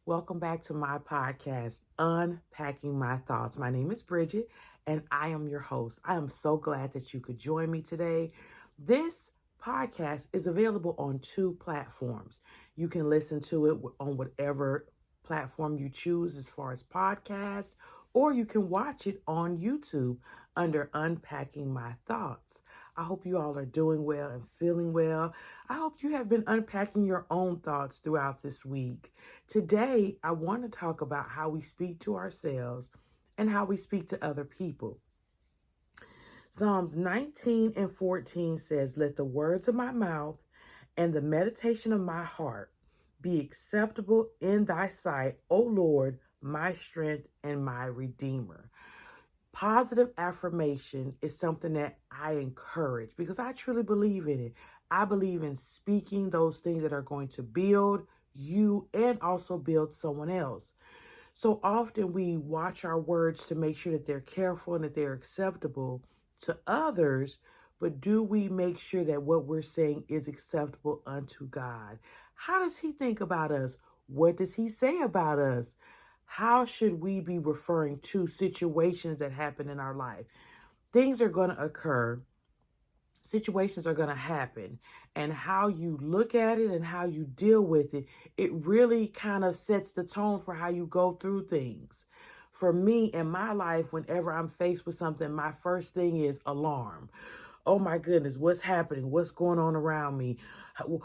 Welcome back to my podcast, Unpacking My Thoughts. My name is Bridget, and I am your host. I am so glad that you could join me today. This podcast is available on two platforms. You can listen to it on whatever platform you choose as far as podcast, or you can watch it on YouTube under Unpacking My Thoughts. I hope you all are doing well and feeling well. I hope you have been unpacking your own thoughts throughout this week. Today, I want to talk about how we speak to ourselves and how we speak to other people. Psalms 19 and 14 says, "Let the words of my mouth and the meditation of my heart be acceptable in thy sight, O Lord, my strength and my redeemer." Positive affirmation is something that I encourage because I truly believe in it. I believe in speaking those things that are going to build you and also build someone else. So often we watch our words to make sure that they're careful and that they're acceptable to others, but do we make sure that what we're saying is acceptable unto God? How does He think about us? What does He say about us? How should we be referring to situations that happen in our life? Things are going to occur, situations are going to happen, and how you look at it and how you deal with it, it really kind of sets the tone for how you go through things. For me in my life, whenever I'm faced with something, my first thing is alarm. Oh my goodness, what's happening? What's going on around me?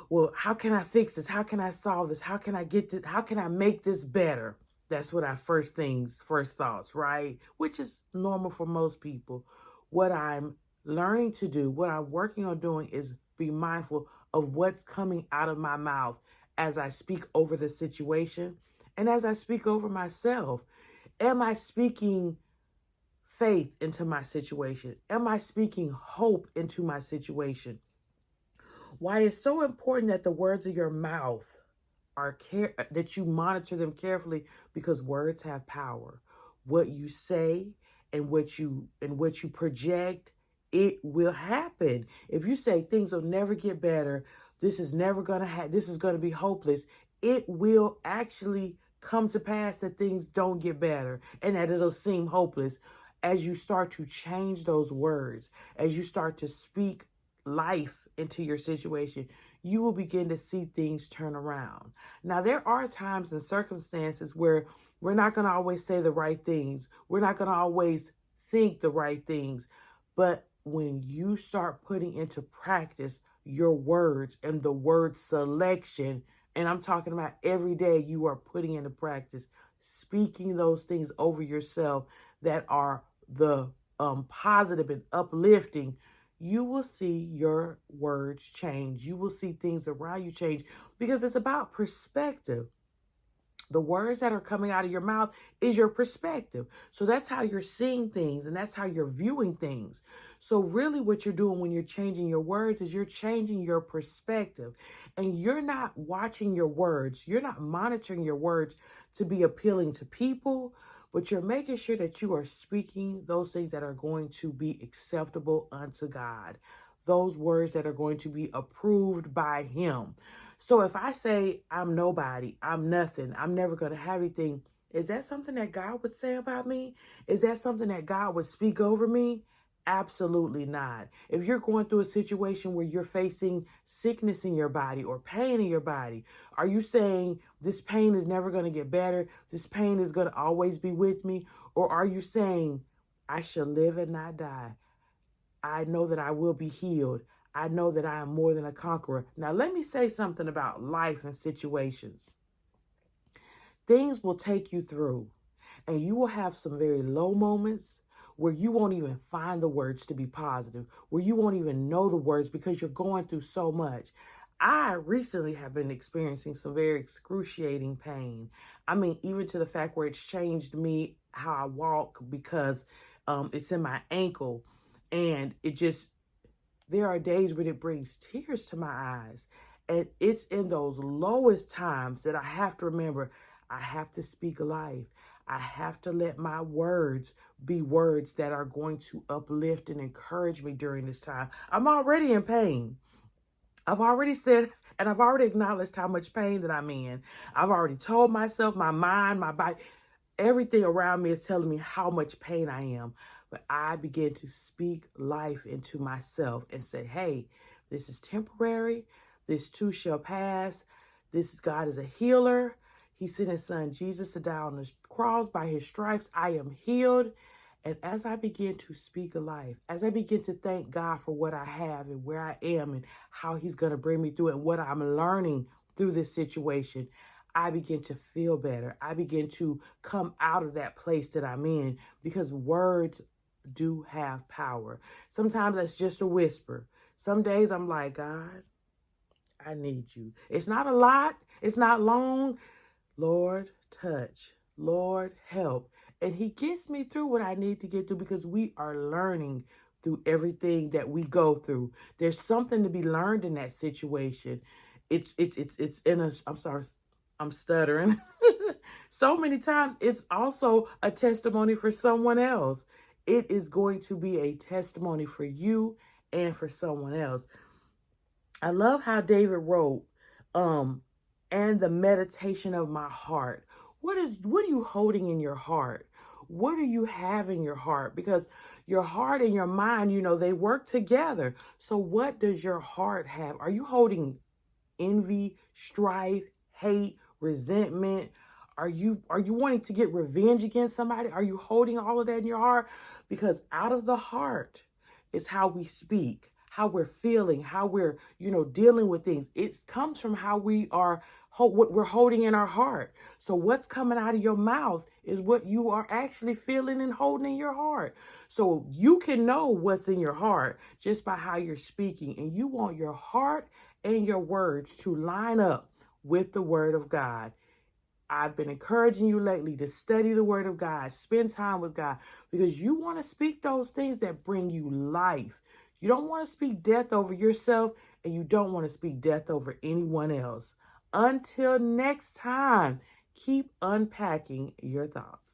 Well, how can I fix this? How can I solve this? How can I get this? How can I make this better? That's what our first thoughts, right? Which is normal for most people. What I'm learning to do, what I'm working on doing is be mindful of what's coming out of my mouth as I speak over the situation and as I speak over myself. Am I speaking faith into my situation? Am I speaking hope into my situation? Why it's so important that the words of your mouth that you monitor them carefully, because words have power. What you say and what you project, it will happen. If you say things will never get better, this is never gonna this is gonna be hopeless, it will actually come to pass that things don't get better and that it'll seem hopeless as you start to change those words, as you start to speak life into your situation. You will begin to see things turn around. Now, there are times and circumstances where we're not going to always say the right things. We're not going to always think the right things. But when you start putting into practice your words and the word selection, and I'm talking about every day you are putting into practice, speaking those things over yourself that are the positive and uplifting, you will see your words change. You will see things around you change because it's about perspective. The words that are coming out of your mouth is your perspective. So that's how you're seeing things and that's how you're viewing things. So really what you're doing when you're changing your words is you're changing your perspective, and you're not watching your words. You're not monitoring your words to be appealing to people, but you're making sure that you are speaking those things that are going to be acceptable unto God. Those words that are going to be approved by Him. So if I say I'm nobody, I'm nothing, I'm never going to have anything, is that something that God would say about me? Is that something that God would speak over me? Absolutely not. If you're going through a situation where you're facing sickness in your body or pain in your body, are you saying this pain is never going to get better? This pain is going to always be with me? Or are you saying I shall live and not die? I know that I will be healed. I know that I am more than a conqueror. Now, let me say something about life and situations. Things will take you through, and you will have some very low moments where you won't even find the words to be positive, where you won't even know the words because you're going through so much. I recently have been experiencing some very excruciating pain. I mean, even to the fact where it's changed me how I walk because it's in my ankle, and there are days when it brings tears to my eyes. And it's in those lowest times that I have to remember I have to speak life. I have to let my words be words that are going to uplift and encourage me during this time. I'm already in pain. I've already said And I've already acknowledged how much pain that I'm in. I've already told myself, my mind, my body, everything around me is telling me how much pain I am. But I begin to speak life into myself and say, hey, this is temporary. This too shall pass. God is a healer. He sent his son Jesus to die on the cross. By his stripes, I am healed. And as I begin to speak life, as I begin to thank God for what I have and where I am and how he's going to bring me through and what I'm learning through this situation, I begin to feel better. I begin to come out of that place that I'm in, because words do have power. Sometimes that's just a whisper. Some days I'm like, God, I need you. It's not a lot. It's not long. Lord, touch. Lord, help. And he gets me through what I need to get through, because we are learning through everything that we go through. There's something to be learned in that situation. It's in us. I'm sorry. I'm stuttering. So many times it's also a testimony for someone else. It is going to be a testimony for you and for someone else. I love how David wrote, and the meditation of my heart. What are you holding in your heart? What do you have in your heart? Because your heart and your mind, they work together. So what does your heart have? Are you holding envy, strife, hate, resentment? Are you wanting to get revenge against somebody? Are you holding all of that in your heart? Because out of the heart is how we speak, how we're feeling, how we're, dealing with things. It comes from how we are, what we're holding in our heart. So what's coming out of your mouth is what you are actually feeling and holding in your heart. So you can know what's in your heart just by how you're speaking. And you want your heart and your words to line up with the word of God. I've been encouraging you lately to study the word of God, spend time with God, because you want to speak those things that bring you life. You don't want to speak death over yourself, and you don't want to speak death over anyone else. Until next time, keep unpacking your thoughts.